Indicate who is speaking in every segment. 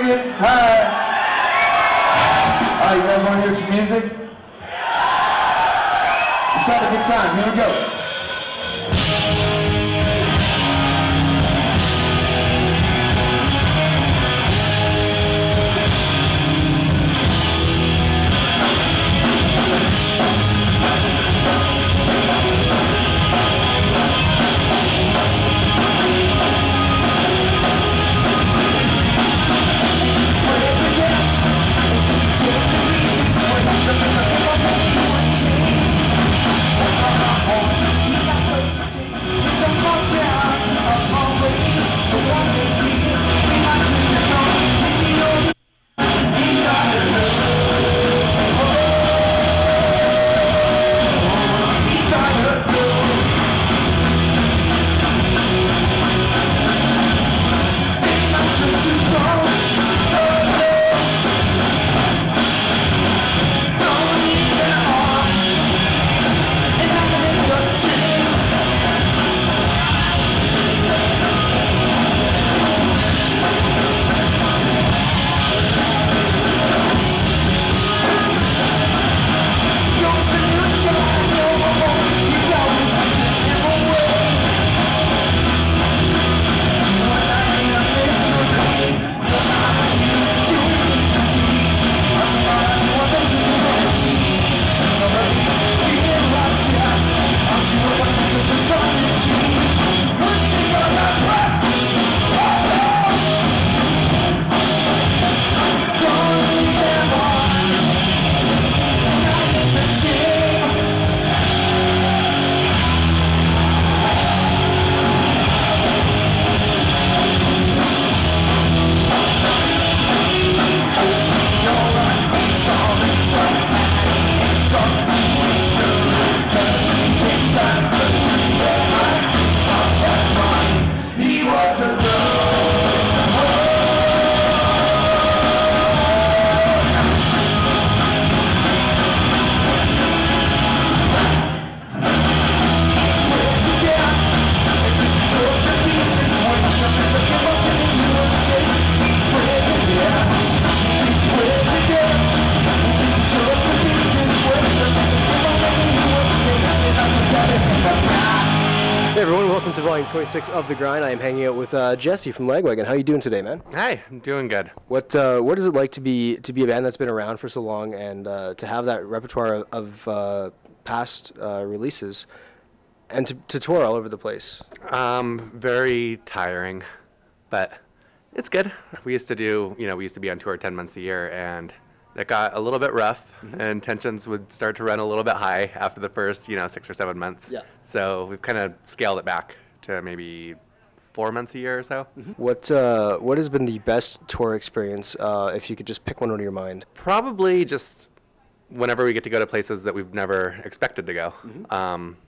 Speaker 1: get high. Alright, you guys want to hear some music? Let's have a good time. Here we go.
Speaker 2: Hey everyone, welcome to Volume 26 of The Grind. I am hanging out with Jesse from Lagwagon. How are you doing today, man?
Speaker 3: Hi, I'm doing good.
Speaker 2: What is it like to be a band that's been around for so long and to have that repertoire of past releases and to tour all over the place?
Speaker 3: Very tiring, but it's good. We used to be on tour 10 months a year, and it got a little bit rough, and tensions would start to run a little bit high after the first, 6 or 7 months.
Speaker 2: Yeah.
Speaker 3: So we've kind of scaled it back to maybe 4 months a year or so.
Speaker 2: What has been the best tour experience, if you could just pick one out of your mind?
Speaker 3: Probably just whenever we get to go to places that we've never expected to go.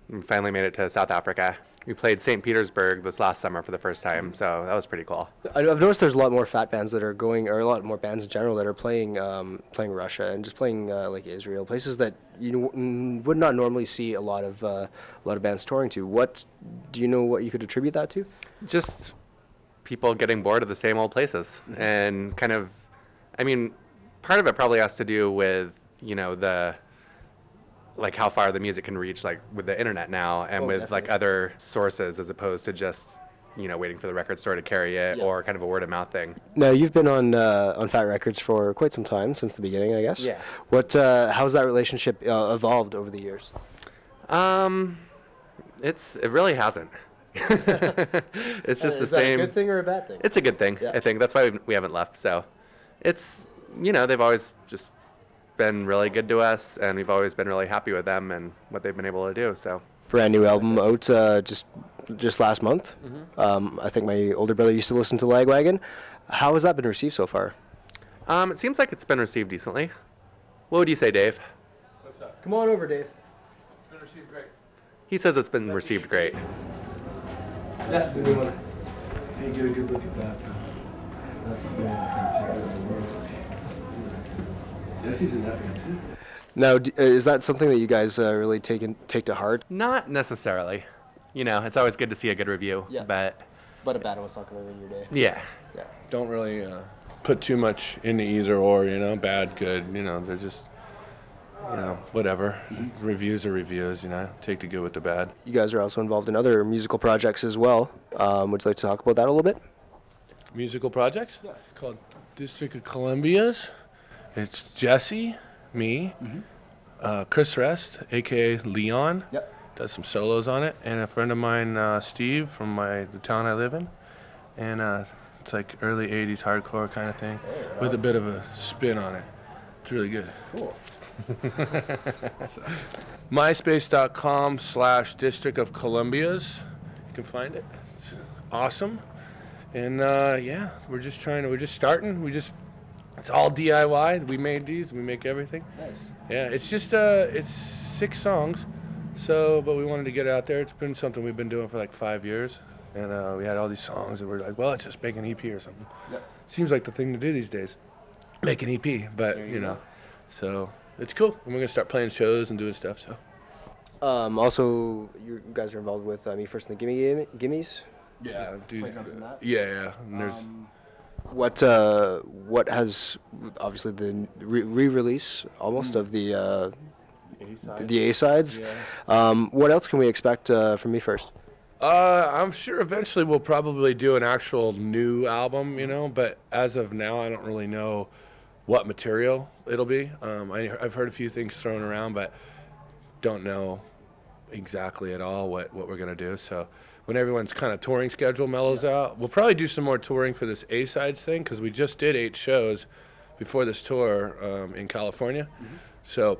Speaker 3: We finally made it to South Africa. We played St. Petersburg this last summer for the first time, so that was pretty cool.
Speaker 2: I've noticed there's a lot more fat bands that are going, or a lot more bands in general that are playing Russia and just playing like Israel, places that you would not normally see a lot of bands touring to. What do you know what you could attribute that to?
Speaker 3: Just people getting bored of the same old places, and kind of, part of it probably has to do with like how far the music can reach, like with the internet now, and with
Speaker 2: definitely.
Speaker 3: like other sources, as opposed to just waiting for the record store to carry it, or kind of a word of mouth thing.
Speaker 2: Now you've been on Fat Records for quite some time, since the beginning, I guess.
Speaker 3: Yeah.
Speaker 2: How's that relationship evolved over the years?
Speaker 3: It really hasn't. It's just the
Speaker 2: Is
Speaker 3: same.
Speaker 2: that a good thing or a bad thing?
Speaker 3: It's a good thing.
Speaker 2: Yeah.
Speaker 3: I think that's why we haven't left. So it's they've always just been really good to us, and we've always been really happy with them and what they've been able to do. So
Speaker 2: Brand new album out just last month. I think my older brother used to listen to Lagwagon. How has that been received so far?
Speaker 3: it seems like it's been received decently. What would you say, Dave?
Speaker 4: What's up?
Speaker 2: Come on over, Dave.
Speaker 4: It's been received great.
Speaker 3: He says it's been received great.
Speaker 2: That's the new one.
Speaker 5: Hey, get a good look at that. That's the thing that's going to take over the world. Jesse's in that band too.
Speaker 2: Now, is that something that you guys really take to heart?
Speaker 3: Not necessarily. It's always good to see a good review.
Speaker 2: Yeah.
Speaker 3: But
Speaker 2: But a bad one's not going to ruin your day.
Speaker 3: yeah.
Speaker 2: Yeah.
Speaker 5: Don't really
Speaker 6: put too much into either or, you know, bad, good, you know, they're just, you know, whatever. Reviews are reviews, you know, take the good with the bad.
Speaker 2: You guys are also involved in other musical projects as well. Would you like to talk about that a little bit?
Speaker 6: Musical projects? Yeah. Called District of Columbia's. It's Jesse, me, Chris Rest, a.k.a. Leon.
Speaker 2: Yep.
Speaker 6: Does some solos on it, and a friend of mine, Steve, from the town I live in. And it's like early 80s hardcore kind of thing with a bit of a spin on it. It's really good.
Speaker 2: Cool.
Speaker 6: So, MySpace.com/District of Columbia's. You can find it. It's awesome. And yeah, we're just starting. It's all DIY. We made these. We make everything.
Speaker 2: Nice.
Speaker 6: Yeah, it's just it's 6 songs. So, but we wanted to get it out there. It's been something we've been doing for like 5 years. And we had all these songs, and we're like, well, let's just make an EP or something.
Speaker 2: Yep.
Speaker 6: Seems like the thing to do these days. Make an EP, but, you know. So, it's cool. And we're going to start playing shows and doing stuff, so.
Speaker 2: Also, you guys are involved with Me First and the Gimmies?
Speaker 6: Yeah, dude.
Speaker 2: That?
Speaker 6: Yeah. And there's...
Speaker 2: What has, obviously, the re-release, almost, of the A-sides.
Speaker 6: Yeah.
Speaker 2: What else can we expect from Me First?
Speaker 6: I'm sure eventually we'll probably do an actual new album, you know, but as of now, I don't really know what material it'll be. I've heard a few things thrown around, but don't know exactly at all what we're going to do. So when everyone's kind of touring schedule mellows out, we'll probably do some more touring for this A-sides thing, because we just did 8 shows before this tour in California. So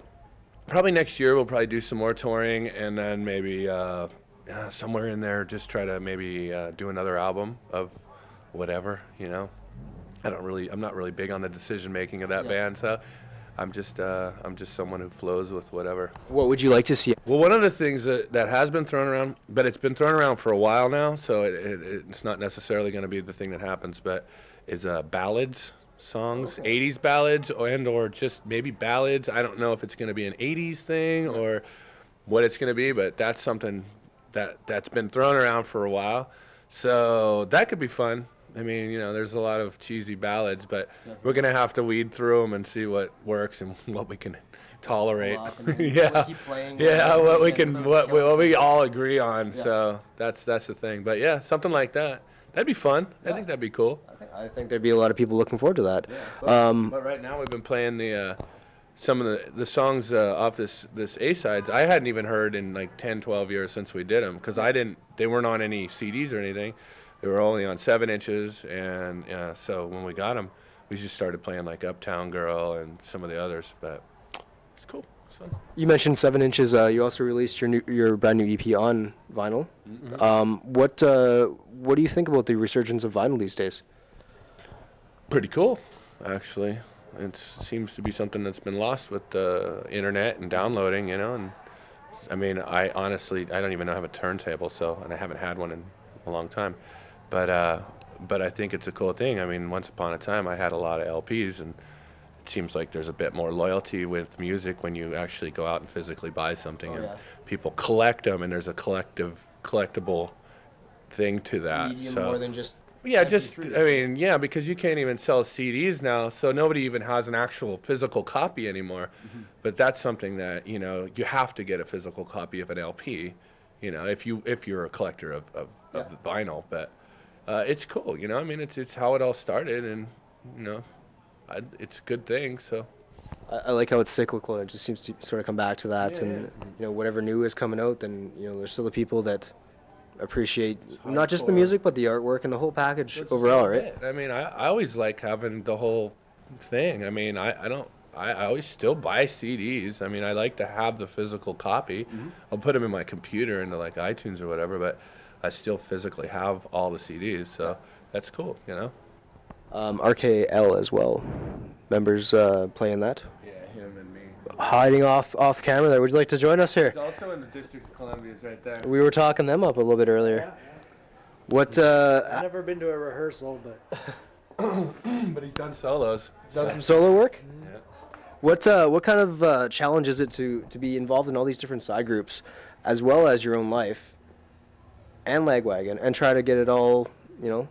Speaker 6: probably next year we'll probably do some more touring, and then maybe somewhere in there just try to maybe do another album of whatever, you know. I'm not really big on the decision making of that band, so I'm just someone who flows with whatever.
Speaker 2: What would you like to see?
Speaker 6: Well, one of the things that has been thrown around, but it's been thrown around for a while now, so it's not necessarily going to be the thing that happens, but is ballads, songs, 80s ballads, or just maybe ballads. I don't know if it's going to be an 80s thing or what it's going to be, but that's something that's been thrown around for a while. So that could be fun. I mean, you know, there's a lot of cheesy ballads, but we're going to have to weed through them and see what works and what we can tolerate. What we all agree on. Yeah. So that's the thing. But yeah, something like that. That'd be fun. I think that'd be cool.
Speaker 2: I think there'd be a lot of people looking forward to that.
Speaker 6: Yeah, but right now we've been playing some of the songs off this A-sides I hadn't even heard in like 10, 12 years since we did them, because they weren't on any CDs or anything. They were only on 7 inches, and so when we got them, we just started playing like Uptown Girl and some of the others, but it's cool. It's fun.
Speaker 2: You mentioned 7 inches. You also released your brand new EP on vinyl. What do you think about the resurgence of vinyl these days?
Speaker 6: Pretty cool, actually. It seems to be something that's been lost with the internet and downloading, you know. And I mean, I don't even know I have a turntable, and I haven't had one in a long time. But I think it's a cool thing. I mean, once upon a time, I had a lot of LPs, and it seems like there's a bit more loyalty with music when you actually go out and physically buy something, and people collect them, and there's a collectible thing to that.
Speaker 2: Medium more than just.
Speaker 6: Yeah, because you can't even sell CDs now, so nobody even has an actual physical copy anymore. But that's something that, you know, you have to get a physical copy of an LP, you know, if you're a collector of the vinyl. But it's cool, you know. I mean, it's how it all started, and you know, it's a good thing. So
Speaker 2: I like how it's cyclical. It just seems to sort of come back to that, and you know, whatever new is coming out, then you know, there's still the people that appreciate not just the music but the artwork and the whole package overall, right?
Speaker 6: I mean, I always like having the whole thing. I mean, I always still buy CDs. I mean, I like to have the physical copy. I'll put them in my computer into like iTunes or whatever, but I still physically have all the CDs, so that's cool, you know.
Speaker 2: RKL as well. Members playing that?
Speaker 6: Yeah, him and me.
Speaker 2: Hiding off camera there. Would you like to join us here?
Speaker 6: He's also in the District of Columbia, right there.
Speaker 2: We were talking them up a little bit earlier. What?
Speaker 7: I've never been to a rehearsal, but
Speaker 6: but he's done solos.
Speaker 2: Done some solo work?
Speaker 6: Yeah.
Speaker 2: What kind of challenge is it to be involved in all these different side groups, as well as your own life, and Lagwagon, and try to get it all, you know,